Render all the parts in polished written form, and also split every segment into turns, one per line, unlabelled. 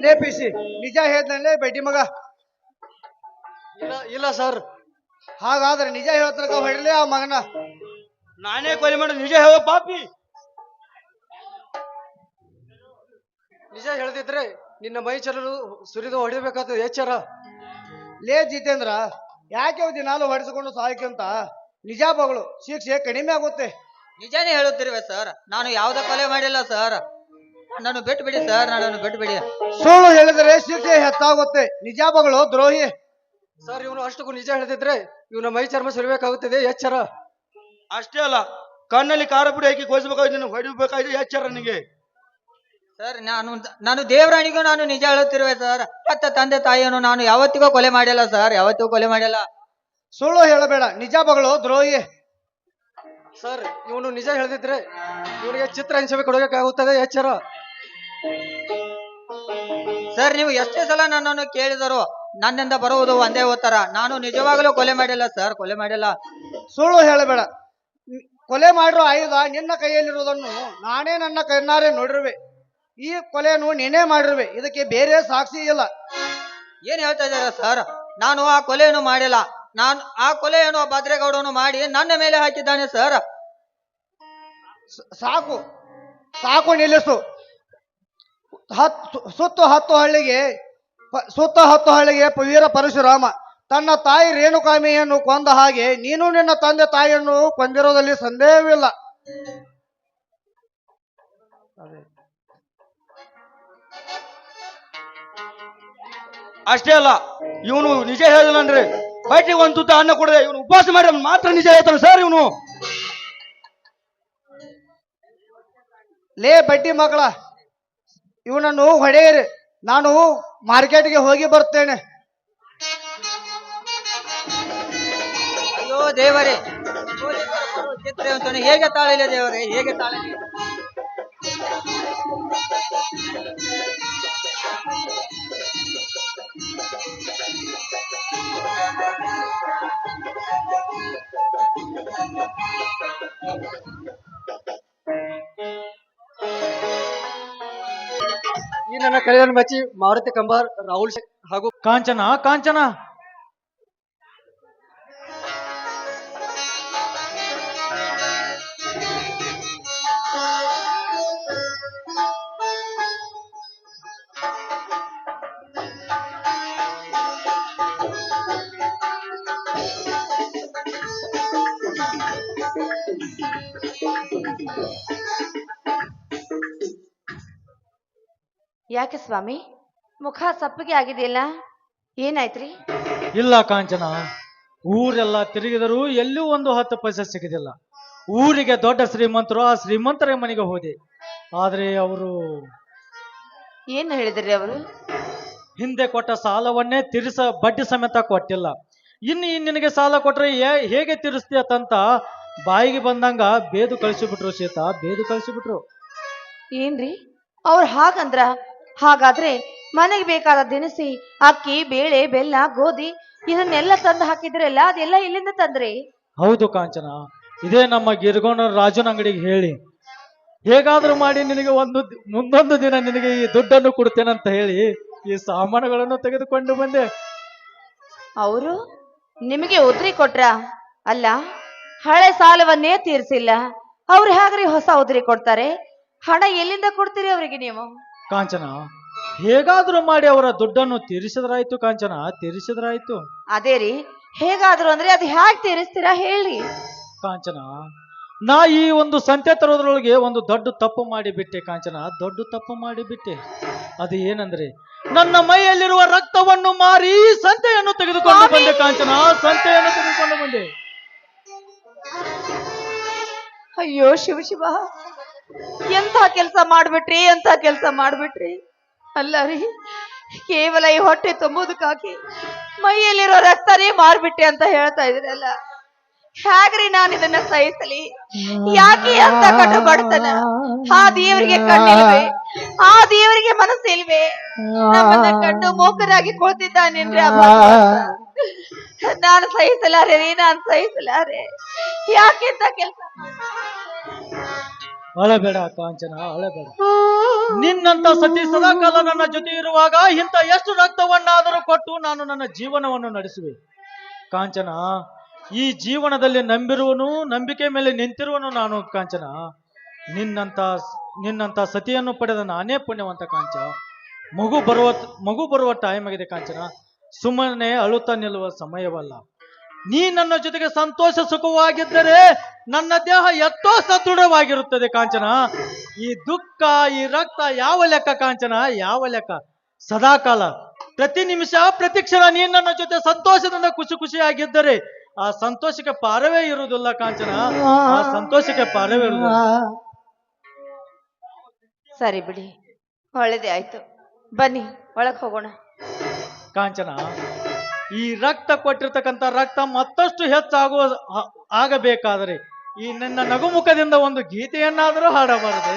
ಲೇಪಿಸಿ ನಿಜ ಹೇಳ್ತಾನೆ ಬಡ್ಡಿ ಮಗ.
ಇಲ್ಲ ಇಲ್ಲ ಸರ್.
ಹಾಗಾದ್ರೆ ನಿಜ ಹೇಳ್ತಾರ ಹೊಡಲಿ ಆ ಮಗನ.
ನಾನೇ ಕೊಲೆ ಮಾಡಿ ನಿಜ ಹೇಳ ಪಾಪಿ. ನಿಜ ಹೇಳ್ದಿದ್ರೆ ನಿನ್ನ ಮೈ ಚಲಲು ಸುರಿದು ಹೊಡಿಬೇಕಾಗ್ತದೆ ಎಚ್ಚರ.
ಲೇ ಜಿತೇಂದ್ರ, ಯಾಕೆ ದಿನಾಲು ಹೊಡೆಸಿಕೊಂಡು ಸಾಯಕ್ಕಂತ ನಿಜ ಬಗಳು ಶಿಕ್ಷೆ ಕಡಿಮೆ ಆಗುತ್ತೆ.
ನಿಜಾನೇ ಹೇಳುತ್ತಿರುವೆ ಸರ್, ನಾನು ಯಾವುದೇ ಕೊಲೆ ಮಾಡಿಲ್ಲ ಸರ್. ನಾನು ಬಿಟ್ಟು ಬಿಡಿ ಸರ್, ನನ್ನನ್ನು ಬಿಟ್ಟು ಬಿಡಿ.
ಸುಳ್ಳು ಹೇಳಿದರೆ ಶಿಕ್ಷೆ ಹೆಚ್ಚಾಗುತ್ತೆ. ನಿಜ ಬಗಳು ದ್ರೋಹಿ.
ಸರ್, ಇವನು ಅಷ್ಟಕ್ಕೂ ನಿಜ ಹೇಳ್ತಿದ್ರೆ ಇವನ ಮೈ ಚರ್ಮ ಸುರಿಬೇಕಾಗುತ್ತದೆ ಎಚ್ಚರ.
ಅಷ್ಟೇ ಅಲ್ಲ, ಕಣ್ಣಲ್ಲಿ ಖಾರ ಪುಡಿ ಹಾಕಿ ಗೋಯಿಸಬೇಕಾಗಿ ನಿನ್ನ ಹೊಡಿಬೇಕಾಗಿದೆ ಎಚ್ಚರ ನಿನಗೆ.
ಸರ್, ನಾನು ದೇವರಾಣಿಗೂ ನಾನು ನಿಜ ಹೇಳುತ್ತಿರುವೆ ಸರ್. ಮತ್ತೆ ತಂದೆ ತಾಯಿಯನ್ನು ನಾನು ಯಾವತ್ತಿಗೂ ಕೊಲೆ ಮಾಡಿಲ್ಲ ಸರ್, ಯಾವತ್ತಿಗೂ ಕೊಲೆ ಮಾಡಿಲ್ಲ.
ಸುಳ್ಳು ಹೇಳಬೇಡ, ನಿಜ ಬಗಳು ದ್ರೋಹಿ.
ಸರ್, ಇವನು ನಿಜ ಹೇಳ್ದಿದ್ರೆ ಇವನಿಗೆ ಚಿತ್ರ ಹಿಂಸೆ ಕೊಡಬೇಕಾಗುತ್ತದೆ ಎಚ್ಚರ.
ಸರ್, ನೀವು ಎಷ್ಟೇ ಸಲ ನನ್ನನ್ನು ಕೇಳಿದರು ನನ್ನಿಂದ ಬರುವುದು ಒಂದೇ ಉತ್ತರ, ನಾನು ನಿಜವಾಗಲೂ ಕೊಲೆ ಮಾಡಿಲ್ಲ ಸರ್, ಕೊಲೆ ಮಾಡಿಲ್ಲ.
ಸುಳ್ಳು ಹೇಳಬೇಡ. ಕೊಲೆ ಮಾಡಿರೋ ಆಯುಧ ನಿನ್ನ ಕೈಯಲ್ಲಿರುವುದನ್ನು ನಾನೇ ನನ್ನ ಕಣ್ಣಾರೆ ನೋಡಿರುವೆ. ಈ ಕೊಲೆಯನ್ನು ನೀನೇ ಮಾಡಿರುವೆ, ಇದಕ್ಕೆ ಬೇರೆ ಸಾಕ್ಷಿ ಇಲ್ಲ.
ಏನ್ ಹೇಳ್ತಾ ಇದ್ದಾರೆ ಸರ್? ನಾನು ಆ ಕೊಲೆಯನ್ನು ಮಾಡಿಲ್ಲ. ನಾನು ಆ ಕೊಲೆಯನ್ನು ಭದ್ರೇಗೌಡನು ಮಾಡಿ ನನ್ನ ಮೇಲೆ ಹಾಕಿದ್ದಾನೆ ಸರ್.
ಸಾಕು ಸಾಕು, ನಿಲ್ಲಿಸು. ಸುತ್ತ ಹತ್ತು ಹಳ್ಳಿಗೆ ವೀರ ಪರಶುರಾಮ ತನ್ನ ತಾಯಿ ರೇಣುಕಾಮಿಯನ್ನು ಕೊಂದ ಹಾಗೆ ನೀನು ನಿನ್ನ ತಂದೆ ತಾಯಿಯನ್ನು ಕೊಂದಿರೋದಲ್ಲಿ ಸಂದೇಹವಿಲ್ಲ.
ಅಷ್ಟೇ ಅಲ್ಲ, ಇವನು ನಿಜ ಹೇಳಿಲ್ಲ ಅಂದ್ರೆ ಬೈಟಿಗೆ ಒಂದು ತುತ್ತ ಅನ್ನ ಕೊಡದೆ ಇವನು ಉಪವಾಸ ಮಾಡಿ ಮಾತ್ರ ನಿಜ ಹೇಳ್ತಾನೆ ಸರ್ ಇವನು.
ಲೇ ಬಡ್ಡಿ ಮಗಳ, ಇವನನ್ನು ಹೊಡೆಯಿರಿ. ನಾನು ಮಾರ್ಕೆಟ್ಗೆ ಹೋಗಿ ಬರ್ತೇನೆ.
ಅಯ್ಯೋ ದೇವರೇ, ಚಿತ್ರ ಹೇಗೆ ತಾಳಿಲ್ಲ ದೇವರೇ, ಹೇಗೆ ತಾಳಿಲ್ಲ.
ಈ ನನ್ನ ಕರೆಯನ್ನು ಮೆಚ್ಚಿ ಮಾರುತಿ ಕಂಬಾರ್, ರಾಹುಲ್ ಹಾಗೂ
ಕಾಂಚನ ಕಾಂಚನ
ಯಾಕೆ ಸ್ವಾಮಿ, ಮುಖ ಸಪ್ಪಗೆ ಆಗಿದೆಯಲ್ಲ, ಏನಾಯ್ತ್ರಿ?
ಇಲ್ಲ ಕಾಂಚನ, ಊರೆಲ್ಲ ತಿರುಗಿದರೂ ಎಲ್ಲೂ ಒಂದು 10 ಪೈಸೆ ಸಿಗದಿಲ್ಲ. ಊರಿಗೆ ದೊಡ್ಡ ಶ್ರೀಮಂತರು, ಆ ಶ್ರೀಮಂತರ ಮನೆಗೆ ಹೋದೆ. ಆದ್ರೆ ಅವರು
ಏನು ಹೇಳಿದ್ರಿ? ಅವರು
ಹಿಂದೆ ಕೊಟ್ಟ ಸಾಲವನ್ನೇ ಬಡ್ಡಿ ಸಮೇತ ಕೊಟ್ಟಿಲ್ಲ. ಇನ್ನು ನಿನಗೆ ಸಾಲ ಕೊಟ್ರೆ ಹೇಗೆ ತೀರಿಸ್ತೀಯಂತ ಬಾಯಿಗೆ ಬಂದಂಗ ಬೇದು ಕಳಿಸಿಬಿಟ್ರು ಸೀತಾ, ಬೇದು ಕಳಿಸಿಬಿಟ್ರು.
ಏನ್ರಿ ಅವ್ರು ಹಾಗಂದ್ರ? ಹಾಗಾದ್ರೆ ಮನೆಗೆ ಬೇಕಾದ ದಿನಸಿ, ಅಕ್ಕಿ, ಬೇಳೆ, ಬೆಲ್ಲ, ಗೋಧಿ ಇದನ್ನೆಲ್ಲ ತಂದು ಹಾಕಿದ್ರಲ್ಲ, ಅದೆಲ್ಲ ಎಲ್ಲಿಂದ ತಂದ್ರಿ?
ಹೌದು ಕಾಂಚನ, ಇದೇ ನಮ್ಮ ಗಿರ್ಗೋಣ ರಾಜನ ಅಂಗಡಿಗೆ ಹೇಳಿ ಹೇಗಾದ್ರೂ ಮಾಡಿ ನಿನಗೆ ಮುಂದೊಂದು ದಿನ ನಿನಗೆ ಈ ದುಡ್ಡನ್ನು ಕೊಡ್ತೇನಂತ ಹೇಳಿ ಈ ಸಾಮಾನುಗಳನ್ನು ತೆಗೆದುಕೊಂಡು ಬಂದೆ.
ಅವರು ನಿಮಗೆ ಉದ್ರಿ ಕೊಟ್ರ? ಅಲ್ಲ, ಹಳೆ ಸಾಲವನ್ನೇ ತೀರಿಸಿಲ್ಲ, ಅವ್ರು ಹೇಗ್ರಿ ಹೊಸ ಉದ್ರಿ ಕೊಡ್ತಾರೆ? ಹಣ ಎಲ್ಲಿಂದ ಕೊಡ್ತೀರಿ ಅವರಿಗೆ ನೀವು?
ಕಾಂಚನ, ಹೇಗಾದ್ರೂ ಮಾಡಿ ಅವರ ದುಡ್ಡನ್ನು ತೀರಿಸಿದ್ರಾಯ್ತು ಕಾಂಚನ, ತೀರಿಸಿದ್ರಾಯ್ತು.
ಅದೇ ರೀ, ಹೇಗಾದ್ರು ಅಂದ್ರೆ ಅದು ಹೇಗೆ ತೀರಿಸ್ತೀರಾ ಹೇಳಿ?
ಕಾಂಚನ, ನಾ ಈ ಒಂದು ಸಂತೆ ತರೋದ್ರೊಳಗೆ ಒಂದು ದೊಡ್ಡ ತಪ್ಪು ಮಾಡಿಬಿಟ್ಟೆ ಕಾಂಚನ, ದೊಡ್ಡ ತಪ್ಪು ಮಾಡಿಬಿಟ್ಟೆ. ಅದು ಏನಂದ್ರೆ ನನ್ನ ಮೈಯಲ್ಲಿರುವ ರಕ್ತವನ್ನು ಮಾರಿ ಸಂತೆಯನ್ನು ತೆಗೆದುಕೊಂಡು ಬಂದೆ ಕಾಂಚನ, ಸಂತೆಯನ್ನು ತೆಗೆದುಕೊಂಡು ಬಂದೆ.
ಅಯ್ಯೋ ಶಿವ ಶಿವ, ಎಂತ ಕೆಲಸ ಮಾಡ್ಬಿಟ್ರಿ, ಎಂತ ಕೆಲಸ ಮಾಡ್ಬಿಟ್ರಿ. ಅಲ್ಲ ರೀ, ಕೇವಲ ಈ ಹೊಟ್ಟೆ ತುಂಬುದಕ್ಕಾಗಿ ಮೈಯಲ್ಲಿರೋ ರಕ್ತನೇ ಮಾರ್ಬಿಟ್ಟೆ ಅಂತ ಹೇಳ್ತಾ ಇದ್ರಲ್ಲ, ಹೇಗ್ರಿ ನಾನು ಇದನ್ನ ಸಹಿಸಲಿ? ಯಾಕೆ ಅಂತ ಕಟ್ಟು ಬಡತನ? ಆ ದೇವರಿಗೆ ಕಣ್ಣಿಲ್ವೇ? ಆ ದೇವರಿಗೆ ಮನಸ್ಸಿಲ್ವೇ ನಮ್ಮನ್ನ ಕಂಡು ಮೂಕರಾಗಿ ಕುಳಿತಿದ್ದಾನೇನ್ರಿ ಆ ಭಗವಂತ. ನಾನು ಸಹಿಸಲಾರೆ ರೀ, ನಾನು ಸಹಿಸಲಾರೆ. ಯಾಕೆಂತ ಕೆಲಸ
ಅಳಬೇಡ ಕಾಂಚನ, ಅಳಬೇಡ. ನಿನ್ನಂತ ಸತಿ ಸದಾಕಾಲ ನನ್ನ ಜೊತೆ ಇರುವಾಗ ಇಂಥ ಎಷ್ಟು ರಕ್ತವನ್ನಾದರೂ ಕೊಟ್ಟು ನಾನು ನನ್ನ ಜೀವನವನ್ನು ನಡೆಸುವೆ ಕಾಂಚನ. ಈ ಜೀವನದಲ್ಲಿ ನಂಬಿರುವನು, ನಂಬಿಕೆ ಮೇಲೆ ನಿಂತಿರುವನು ನಾನು ಕಾಂಚನ. ನಿನ್ನಂತ ಸತಿಯನ್ನು ಪಡೆದ ನಾನೇ ಪುಣ್ಯವಂತ ಕಾಂಚ. ಮಗು ಬರುವ ಟೈಮ್ ಆಗಿದೆ ಕಾಂಚನ. ಸುಮ್ಮನೆ ಅಳುತ್ತಾ ನಿಲ್ಲುವ ಸಮಯವಲ್ಲ. ನೀ ನನ್ನ ಜೊತೆಗೆ ಸಂತೋಷ ಸುಖವಾಗಿದ್ದರೆ ನನ್ನ ದೇಹ ಎಷ್ಟೋ ಸದೃಢವಾಗಿರುತ್ತದೆ ಕಾಂಚನ. ಈ ದುಃಖ, ಈ ರಕ್ತ ಯಾವ ಲೆಕ್ಕ ಕಾಂಚನ, ಯಾವ ಲೆಕ್ಕ? ಸದಾಕಾಲ ಪ್ರತಿ ನಿಮಿಷ ಪ್ರತಿ ಕ್ಷಣ ನೀ ನನ್ನ ಜೊತೆ ಸಂತೋಷದಿಂದ ಖುಷಿಯಾಗಿದ್ದರೆ ಆ ಸಂತೋಷಕ್ಕೆ ಪಾರವೇ ಇರುವುದಿಲ್ಲ ಕಾಂಚನ, ಆ ಸಂತೋಷಕ್ಕೆ ಪಾರವೇ ಇರುವುದಿಲ್ಲ.
ಸರಿ ಬಿಡಿ, ಒಳ್ಳೇದೇ ಆಯ್ತು. ಬನ್ನಿ ಒಳಗ್ ಹೋಗೋಣ.
ಕಾಂಚನ, ಈ ರಕ್ತ ಕೊಟ್ಟಿರ್ತಕ್ಕಂಥ ರಕ್ತ ಮತ್ತಷ್ಟು ಆಗಬೇಕಾದರೆ ಈ ನನ್ನ ನಗುಮುಖದಿಂದ ಒಂದು ಗೀತೆಯನ್ನಾದರೂ ಹಾಡಬಾರದೆ?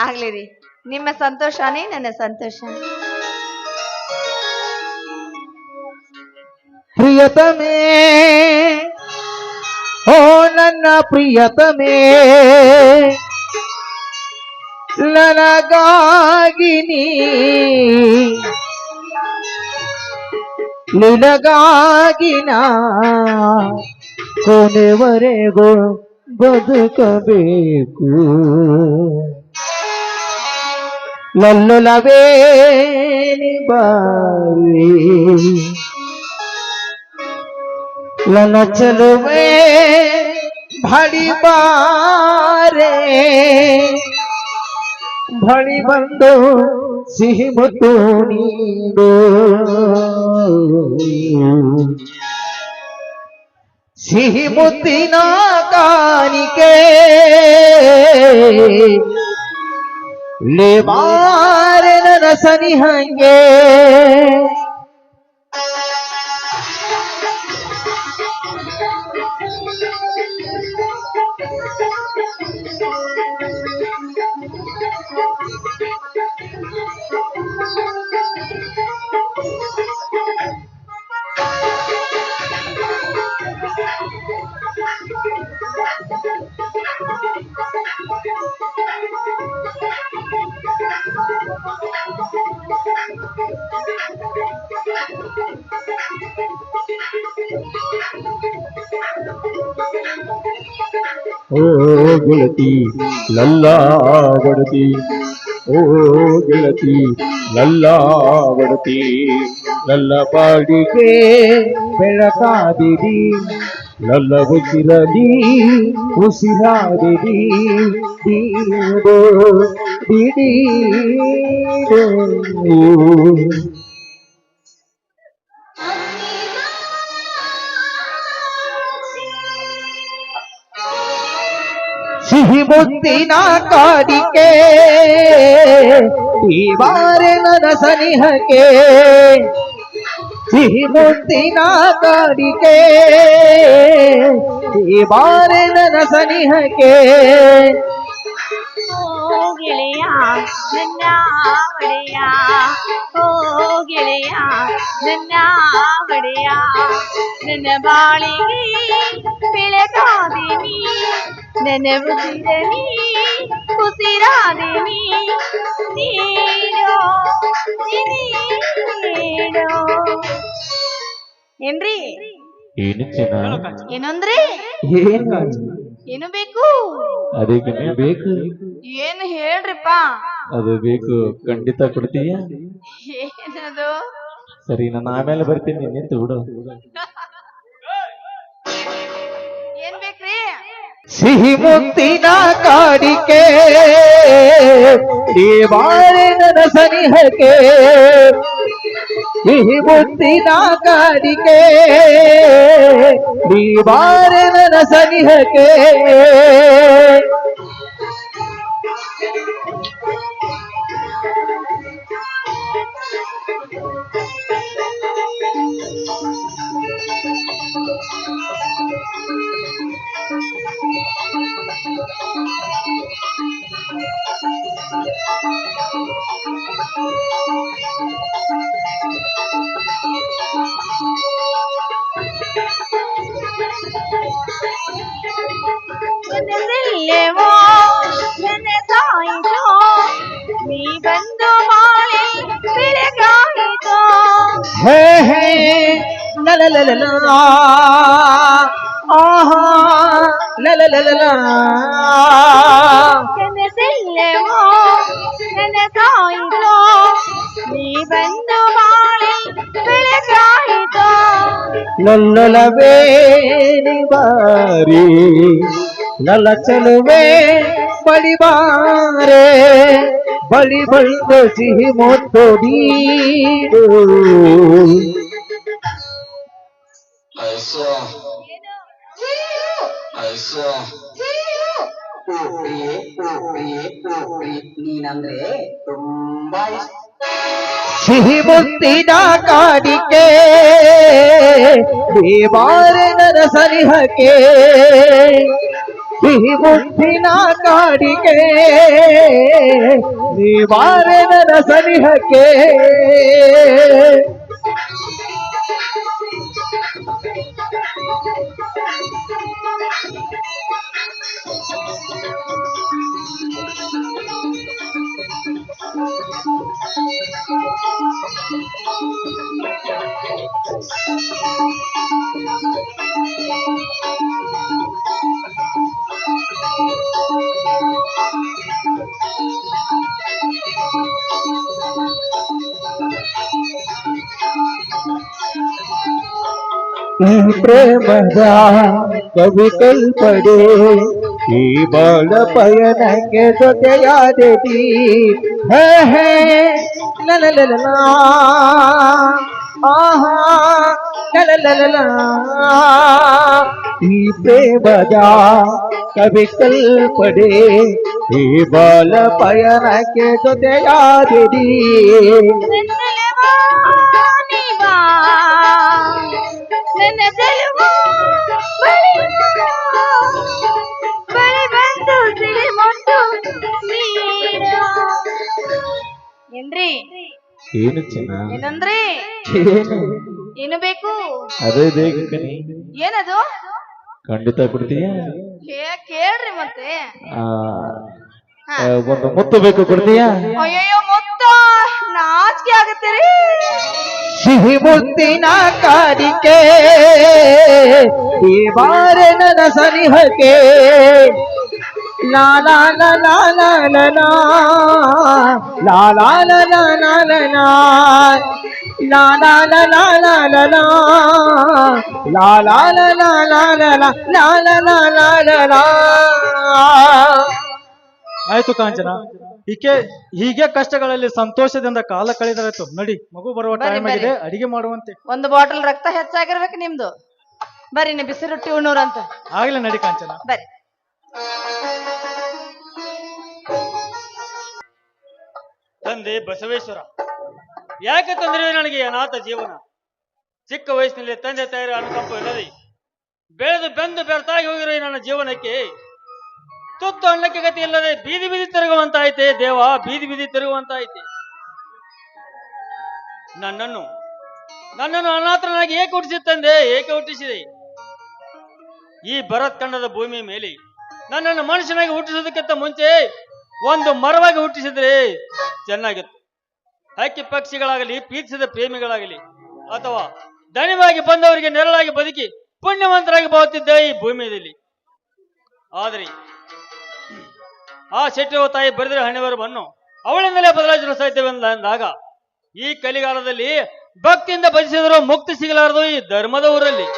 ಆಗ್ಲಿ ರೀ, ನಿಮ್ಮ ಸಂತೋಷನೇ ನನ್ನ ಸಂತೋಷ.
ಪ್ರಿಯತಮೇ, ಓ ನನ್ನ ಪ್ರಿಯತಮೇ, ನನಗಾಗಿ ನಿನಗಾಗಿ ನಾ ಕೊನೆವರೆಗೂ ಬದುಕಬೇಕು. ಲಲ್ಲುಲವೇ ಬಾರಿ ನನ್ನ ಚಲುವೆ ಬಳಿ ಬಾರೆ, ಬಳಿ ಬಂದು ಸಿಹಿ ಮುತ್ತು ನೀಡು, ಸಿಹಿ ಮುತ್ತಿನ ಕಾಣಿಕೆ ಲೇ ಬಾರೆ ನನ್ನ ಸನಿಹಂಗೆ. ಓ ಗೆಳತಿ ಲಲ್ಲಾವಡತಿ, ಓ ಗೆಳತಿ ಲಲ್ಲಾವಡತಿ, ಲಲ್ಲ ಪಾಡಿಗೆ ಬೆಳಕಾದಿರಿ, ಲಲ್ಲ ಉಸಿರಲಿ ಉಸಿರಾದಿರಿ, ದೀಡೋ ದಿಡೀಡೋ. ಸಿಹಿ ಮುತ್ತಿನ ಕಾಡಿಕೆ ಈ ಬಾರೆ ನನ್ನ ಸನಿಹಕ್ಕೆ, ಸಿಹಿ ಮುತ್ತಿನ ಕಾಡಿಕೆ ಈ ಬಾರೆ ನನ್ನ ಸನಿಹಕ್ಕೆ.
ಓ ಗೆಳೆಯ ನನ್ನ ಒಡೆಯ, ಓ ಗೆಳೆಯ ನನ್ನ ಒಡೆಯ, ನನ್ನ ಬಾಳಿಗೆ ಬೆಳಕಾದಿನಿ, ನನ್ನ ಉಸಿರಲಿ ಉಸಿರಾದಿನಿ, ನೀಡೋ ನೀಡೋ. ಏನ್ರಿ
ಏನು ಚೆನ್ನ,
ಏನಂದ್ರಿ? ಏನು ಬೇಕು?
ಅದಕ್ಕೆ ಬೇಕು,
ಏನು ಹೇಳ್ರಿಪ್ಪ?
ಅದು ಬೇಕು, ಖಂಡಿತ ಕೊಡ್ತೀಯ?
ಏನದು?
ಸರಿ, ನಾನು ಆಮೇಲೆ ಬರ್ತೀನಿ, ನಿಂತು ಬಿಡು.
ಏನ್ ಬೇಕ್ರಿ?
ಸಿಹಿ ಮುತ್ತಿನ ಕಾಡಿಕೆ ಈ ಬಾರೆ ನನ್ನ ಸನಿಹಕ್ಕೆ, ಸಿಹಿ ಮುತ್ತಿನ ಕಾಡಿಕೆ ಈ ಬಾರೆ ನನ್ನ ಸನಿಹಕ್ಕೆ. ಹೇ ಹೇ ಲಲಲಲಲ ಆಹಾ ಲಲಲಲಲ
ಕನಸೆಲ್ಲವೋ ನನಸಾಯಿತೋ ನೀ ಬಂದು ಬಾಳೆ ಬೆಳಗಾಯಿತೋ
ಲಲ್ಲಲವೇ ಬಾರಿ ಲಲ ಚಲುವೆ ಬಳಿ ಬಾರೆ ಬಳಿ ಬಂದು ಸಿಹಿ ಮುತ್ತು ನೀಡು ಸಿಹಿ ಮುತ್ತಿನ ಕಾಡಿಕೆ ದೇವಾರೆ ನನ್ನ ಸನಿಹಕ್ಕೆ ಸಿಹಿ ಮುತ್ತಿನ ಕಾಡಿಕೆ ದೇವಾರೆ ನನ್ನ ಸನಿಹಕ್ಕೆ ಈ ಪ್ರೇಮದ ಕವಿಕಲ್ಪಡೆ ಈ ಬಾಳ ಪಯಣಕ್ಕೆ ಜೊತೆಯಾದೆದಿ ಹೇ ಹೇ ಲಲಲಲ ಆಹಾ ಲಲಲಲ ಈ ಪ್ರೇಮದ ಕವಿಕಲ್ಪಡೆ ಈ ಬಾಳ ಪಯಣಕ್ಕೆ ಜೊತೆಯಾದೆದಿ
ನನ್ನಲವೋ ನೀ ಬಾ ನನ್ನ ಚೆಲುವು ಬಳಿ ಬಂದು ಸಿರಿ ಮುತ್ತು ನೀಡು ಏನ್ರಿ
ಏನು ಚೆನ್ನ
ಏನಂದ್ರಿ ಏನು ಬೇಕು
ಅದೇ ಬೇಕು ಕಣಿ
ಏನದು
ಖಂಡಿತ ಕೊಡ್ತೀಯ
ಕೇಳ್ರಿ ಮತ್ತೆ
ಒಂದು ಮುತ್ತು ಬೇಕು ಕೊಡ್ತೀಯ
ಅಯ್ಯಯ್ಯೋ ಮುತ್ತ ನಾಚಿಕೆ ಆಗತ್ತೀರಿ
ಸಿಹಿ ಮುತ್ತಿನ ಕಾಡಿಕೆ ಈ ಬಾರೆ ನನ್ನ ಸನಿಹಕ್ಕೆ ಲಾಲ ಲಾಲ ಲಾಲ ಲಾಲ ಲಾಲ
ಆಯ್ತು ಕಾಂಚನ ಹೀಗೆ ಕಷ್ಟಗಳಲ್ಲಿ ಸಂತೋಷದಿಂದ ಕಾಲ ಕಳೆದರಾಯ್ತು. ನಡಿ, ಮಗು ಬರುವ ಟೈಮ್ ಆಗಿದೆ, ಅಡಿಗೆ ಮಾಡುವಂತೆ.
ಒಂದು ಬಾಟಲ್ ರಕ್ತ ಹೆಚ್ಚಾಗಿರ್ಬೇಕು ನಿಮ್ದು. ಬರ್ರಿ ನೀವು ಬಿಸಿ ರೊಟ್ಟಿ ಉಣ್ಣೋರಂತ.
ಆಗ್ಲೇ ನಡಿ ಕಾಂಚನ.
ಬರ್ರಿ.
ತಂದೆ ಬಸವೇಶ್ವರ, ಯಾಕೆ ತಂದ್ರೆ ನನಗೆ ಅನಾಥ ಜೀವನ? ಚಿಕ್ಕ ವಯಸ್ಸಿನಲ್ಲಿ ತಂದೆ ತಾಯಿರ ಅನುಕಂಪ ಇಲ್ಲದೆ ಬೆಳೆದು ಬೆಂದು ಬೆರ್ತಾಗಿ ಹೋಗಿರೋ ನನ್ನ ಜೀವನಕ್ಕೆ ತುತ್ತು ಅನ್ನಕ್ಕೆ ಗತಿ ಇಲ್ಲದೆ ಬೀದಿ ಬೀದಿ ತಿರುಗುವಂತಾಯ್ತೆ ದೇವ, ಬೀದಿ ಬೀದಿ ತಿರುಗುವಂತಾಯ್ತೆ. ನನ್ನನ್ನು ಅನಾಥನಾಗಿ ಏಕೆ ಹುಟ್ಟಿಸಿ ತಂದೆ, ಏಕೆ ಹುಟ್ಟಿಸಿದೆ? ಈ ಭರತ್ ಖಂಡದ ಭೂಮಿಯ ಮೇಲೆ ನನ್ನನ್ನು ಮನುಷ್ಯನಾಗಿ ಹುಟ್ಟಿಸೋದಕ್ಕಿಂತ ಮುಂಚೆ ಒಂದು ಮರವಾಗಿ ಹುಟ್ಟಿಸಿದ್ರೆ ಚೆನ್ನಾಗಿತ್ತು. ಹಕ್ಕಿ ಪಕ್ಷಿಗಳಾಗಲಿ, ಪ್ರೀತಿಸಿದ ಪ್ರೇಮಿಗಳಾಗಲಿ, ಅಥವಾ ದಣಿವಾಗಿ ಬಂದವರಿಗೆ ನೆರಳಾಗಿ ಬದುಕಿ ಪುಣ್ಯವಂತರಾಗಿ ಬಾಳುತ್ತಿದ್ದ ಈ ಭೂಮಿಯಲ್ಲಿ. ಆದರೆ ಆ ಶೆಟ್ಟಿರುವ ತಾಯಿ ಬರೆದಿರೋ ಹಣೆಬರಹವನ್ನು ಅವಳಿಂದಲೇ ಬದಲಾಯಿಸಲು ಸಾಧ್ಯವೆಂದಾಗ ಈ ಕಲಿಗಾಲದಲ್ಲಿ ಭಕ್ತಿಯಿಂದ ಭಜಿಸಿದರೂ ಮುಕ್ತಿ ಸಿಗಲಾರದು ಈ ಧರ್ಮದ ಊರಲ್ಲಿ.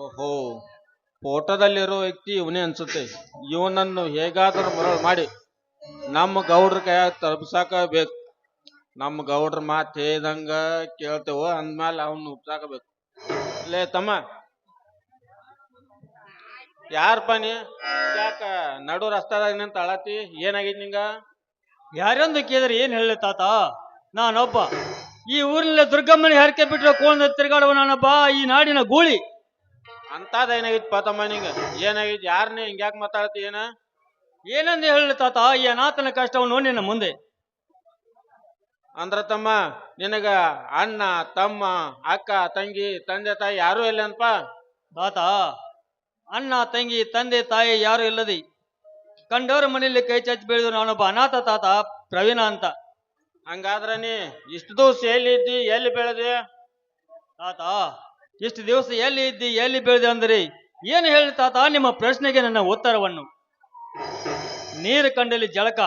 ಓಹೋ, ಫೋಟೋದಲ್ಲಿರೋ ವ್ಯಕ್ತಿ ಇವನೇ ಅನ್ಸುತ್ತೆ. ಇವನನ್ನು ಹೇಗಾದರೂ ಮರಳು ಮಾಡಿ ನಮ್ಮ ಗೌಡ್ರ ಕೈಯಾಗ ತಲುಪ್ಸಾಕಬೇಕು. ನಮ್ಮ ಗೌಡ್ರ ಮಾತು ಹೇಳ್ದಂಗ ಕೇಳ್ತೇವ ಅಂದ್ಮೇಲೆ ಅವನ್ನ ಉಪ್ಸಾಕಬೇಕು. ಲೇ ತಮ್ಮ, ಯಾರಪ್ಪ ನೀ? ಯಾಕ ನಡು ರಸ್ತಾದಾಗ ನಿಂತ ಅಳತಿ? ಏನಾಗೈತಿ ನಿಂಗ?
ಯಾರೊಂದು ಕೇಳಿದ್ರೆ ಏನ್ ಹೇಳಿ ತಾತ? ನಾನೊಬ್ಬ ಈ ಊರಿನಲ್ಲಿ ದುರ್ಗಮ್ಮನ ಹರಕೆ ಬಿಟ್ಟರೆ ಕೋಣ ತಿರುಗಾಡುವ ನಾನೊಬ್ಬ ಈ ನಾಡಿನ ಗೂಳಿ.
ಅಂತದ ಏನಾಗೈತಿ ತಮ್ಮ ನಿಂಗ? ಏನಾಗೈತಿ? ಯಾರನ್ನೇ ಹಿಂಗ್ಯಾಕ ಮಾತಾಡತಿ?
ಏನಂದು ಹೇಳಿ ತಾತ? ಈ ಅನಾಥನ ಕಷ್ಟವನ್ನು ನಿನ್ನ ಮುಂದೆ
ಅಂದ್ರ ತಮ್ಮ ನಿನಗ ಅಣ್ಣ ತಮ್ಮ ಅಕ್ಕ ತಂಗಿ ತಂದೆ ತಾಯಿ ಯಾರು ಇಲ್ಲ ಅನ್ಪ.
ತಾತ, ಅಣ್ಣ ತಂಗಿ ತಂದೆ ತಾಯಿ ಯಾರು ಇಲ್ಲದೆ ಕಂಡವರ ಮನೆಯಲ್ಲಿ ಕೈ ಚಾಚಿ ಬೆಳೆದು ನಾನೊಬ್ಬ ಅನಾಥ ತಾತ ಪ್ರವೀಣ ಅಂತ.
ಹಂಗಾದ್ರ ನೀ ಇಷ್ಟು ದಿವಸ ಎಲ್ಲಿ ಇದ್ದಿ ಎಲ್ಲಿ ಬೆಳೆದಿ?
ತಾತ, ಇಷ್ಟು ದಿವಸ ಎಲ್ಲಿ ಇದ್ದಿ ಎಲ್ಲಿ ಬೆಳೆದೆ ಅಂದರೆ ಏನು ಹೇಳಿ ತಾತ ನಿಮ್ಮ ಪ್ರಶ್ನೆಗೆ ನನ್ನ ಉತ್ತರವನ್ನು. ನೀರು ಕಂಡಲ್ಲಿ ಜಳಕ,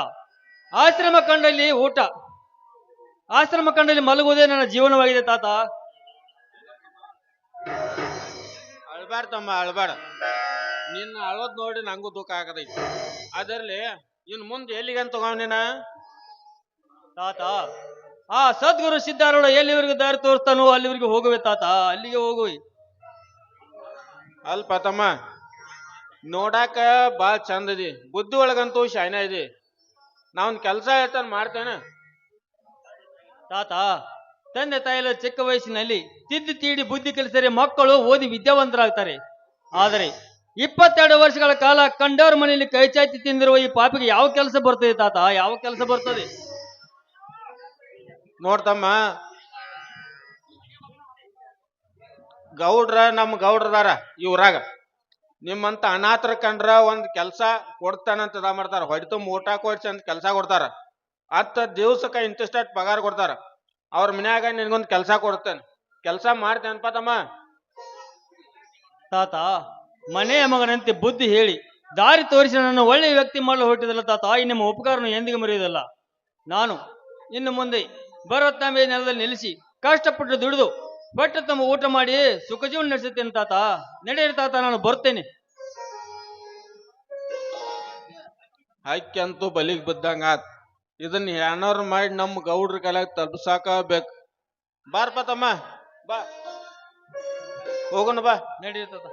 ಆಶ್ರಮ ಕಂಡಲ್ಲಿ ಊಟ, ಆಶ್ರಮ ಕಂಡಲ್ಲಿ ಮಲಗುವುದೇ ನನ್ನ ಜೀವನವಾಗಿದೆ ತಾತ.
ಅಳ್ಬೇಡ ತಮ್ಮ ಅಳ್ಬೇಡ. ನಿನ್ನ ಅಳೋದ್ ನೋಡಿ ನಂಗೂ ದುಃಖ ಆಗದೈತಿ. ಅದರಲ್ಲಿ ಇನ್ ಮುಂದೆ ಎಲ್ಲಿಗಂತ ತಗೋ ನೀನ?
ತಾತ, ಆ ಸದ್ಗುರು ಸಿದ್ಧಾರೂಢ ಎಲ್ಲಿವರೆಗೂ ದಾರಿ ತೋರಿಸ್ತಾನೋ ಅಲ್ಲಿವರೆಗೂ ಹೋಗುವೆ ತಾತ, ಅಲ್ಲಿಗೆ ಹೋಗುವೆ.
ಅಲ್ಪ ತಮ್ಮ, ನೋಡಾಕ ಬಾಳ ಚಂದ ಇದಿ, ಬುದ್ಧಿ ಒಳಗಂತೂ ಶಾಯ್ನ ಇದೆ. ನಾವೊಂದ್ ಕೆಲಸ ಹೇಳ್ತಾನೆ ಮಾಡ್ತೇನೆ.
ತಾತ, ತಂದೆ ತಾಯಿಲ್ಲ ಚಿಕ್ಕ ವಯಸ್ಸಿನಲ್ಲಿ ತಿದ್ದಿ ತೀಡಿ ಬುದ್ಧಿ ಕಲಿಸಿದರೆ ಮಕ್ಕಳು ಓದಿ ವಿದ್ಯಾವಂತರಾಗ್ತಾರೆ. ಆದರೆ 22 ವರ್ಷಗಳ ಕಾಲ ಕಂಡವರ ಮನೆಯಲ್ಲಿ ಕೈ ಚಾಚಿ ತಿಂದಿರುವ ಈ ಪಾಪಿಗೆ ಯಾವ ಕೆಲಸ ಬರ್ತದೆ ತಾತ, ಯಾವ ಕೆಲಸ ಬರ್ತದೆ?
ನೋಡ್ತಮ್ಮ, ಗೌಡ್ರ ನಮ್ಮ ಗೌಡ್ರದಾರ ಇವ್ರಾಗ ನಿಮ್ಮಂತ ಅನಾಥರ ಕಂಡ್ರ ಒಂದ್ ಕೆಲ್ಸ ಕೊಡ್ತಾನಂತ ಮಾಡ್ತಾರ. ಹೊಡಿತು ಊಟ ಕೊಡ್ಸಿ ಅಂತ ಕೆಲ್ಸ ಕೊಡ್ತಾರ. ದಿವ್ಸಕ್ಕ ಇಂತಿಷ್ಟ ಪಗಾರ ಕೊಡ್ತಾರ. ಅವ್ರ ಮನ್ಯಾಗ ನಿನ್ಗೊಂದ್ ಕೆಲ್ಸ ಕೊಡ್ತೇನೆ, ಕೆಲ್ಸ ಮಾಡ್ತೇನಪ್ಪ ತಮ್ಮ.
ತಾತ, ಮನೆಯ ಮಗನಂತೆ ಬುದ್ಧಿ ಹೇಳಿ ದಾರಿ ತೋರಿಸಿ ನನ್ನ ಒಳ್ಳೆಯ ವ್ಯಕ್ತಿ ಮಾಡಲು ಹೊರಟಿದಲ್ಲ ತಾತ, ಈ ನಿಮ್ಮ ಉಪಕಾರನು ಎಂದಿಗೂ ಮರೆಯುವುದಲ್ಲ. ನಾನು ಇನ್ನು ಮುಂದೆ ಭರವತ್ತಾಂಬೆ ನೆಲದಲ್ಲಿ ನಿಲ್ಲಿಸಿ ಕಷ್ಟಪಟ್ಟು ದುಡಿದು ಬಟ್ಟೆ ತಮ್ಮ ಊಟ ಮಾಡಿ ಸುಖ ಜೀವನ ನಡೆಸುತ್ತೇನೆ ತಾತ. ನಡೆಯಿರಿ ತಾತ, ನಾನು ಬರ್ತೇನೆ.
ಹಕ್ಕಂತೂ ಬಲಿಗ್ ಬಿದ್ದಂಗ ಆತ್. ಇದನ್ನ ಏನಾರು ಮಾಡಿ ನಮ್ಮ ಗೌಡ್ರ ಕೈಲಾಗ ತಲುಪ್ಸಾಕಬೇಕು. ಬಾರಪ್ಪ ತಮ್ಮ, ಬಾ ಹೋಗೋಣ ಬಾ.
ನಡೆಯಿರಿ ತಾತ.